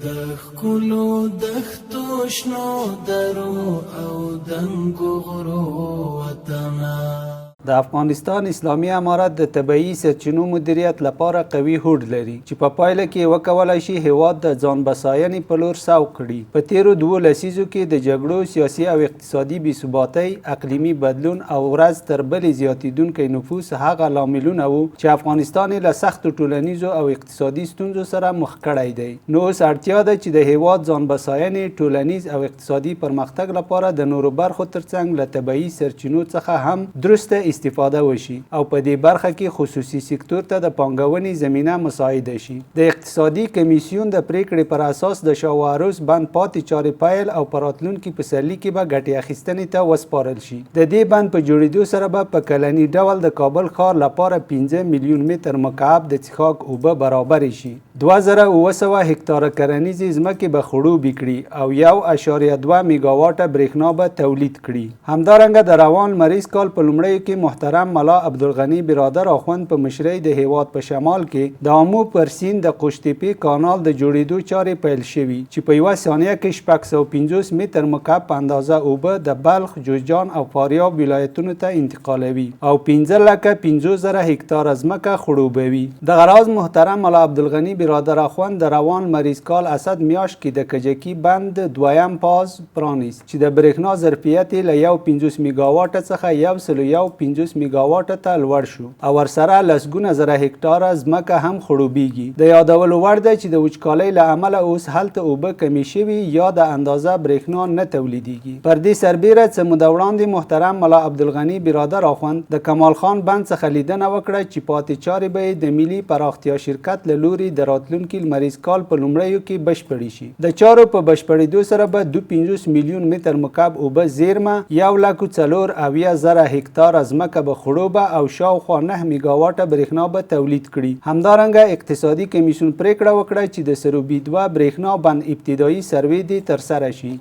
د ښکلو دښتو شنو درو او دنګو غرو وطنه. د افغانستان اسلامي امارت د طبیعي سرچینو مدیریت لپاره قوي هوډ لري چې په پایله کې وکولای شي هیواد د ځان بساینې په لور سوق کړي. په تیرو 2 لسیزو کې د جګړو، سیاسي او اقتصادي بېثباتۍ، اقلیمي بدلون او ورځ تر بلې زیاتېدونکی نفوس هغه لاملونه وو چې افغانستان له سختو ټولنیزو او اقتصادي ستونزو سره مخ کړی دی. نو اوس اړتیا ده چې د هیواد ځان بساینې، ټولنیز او اقتصادي پرمختګ لپاره د نورو برخو ترڅنګ له طبیعي سرچینو څخه هم درسته استفاده وشي او په دې برخه کې خصوصي سکتور ته د پانګونې زمینه مساعده شي. د اقتصادي کمیسیون د پریکړې پر اساس د شاوروز بند پاتې چارې پیل او په راتلونکي پسرلي کې به ګټې اخیستنې ته وسپارل شي. د دې بند په جوړېدو سره به په کلني ډول د کابل ښار لپاره 15 میلیون متر مکعب د څښاک اوبه برابرې شي. 2700 هکتاره کرنیزې ځمکې به خړوبې کړي او 1.2 میګاواټه برېښنا به تولید کړي. همدارنګه د روان لمریز کال په لومړیو کې محترم ملا عبدالغني برادر اخوند په مشرۍ د هیواد په شمال کې د آمو پر سیند د قوشتېپې کانال د جوړېدو چارې پیل شوي چې په یوه ثانیه کې 650 متر مکعب په اندازه اوبه د بلخ، جوزجان او فاریاب ولایتونو ته انتقالوي او 15,50,000 هکتاره ځمکه خړوبوي. دغه راز محترم ملا عبدالغني برادر اخوند د روان لمریز کال اسد میاشت کې د کجکي بند دویم پاز پرانیست چې د برېښنا ظرفیت یې له 150 میګاواټه څخه 150 میګاواټه ته لوړ شو او ورسره لسګونه زره هکتاره ځمکه هم خړوبېږي. د یادولو وړ ده چې د وچکالۍ له امله اوس هلته اوبه کمې شوي یا د اندازه برېښنا نه تولیدېږي. پر دې سربیره څه موده وړاندې محترم ملا عبدالغني برادر اخوند د کمال خان بند څخه لیدنه وکړه چې پاتې چارې به د ملي پراختیا شرکت له لوري د راتلونکي لمریز کال په لومړیو کې بشپړې شي. د چارو په بشپړېدو سره به 250 میلیون متر مکعب اوبه زیرمه، 1,04,000 هکتاره ځمکه به خړوبه او شاوخوا 9 میګاواټه برېښنا به تولید کړي. همدارنګه اقتصادي کمیسیون پریکړه وکړه چې د سروبي 2 برېښنا بند ابتدایي سروې دې ترسره شي.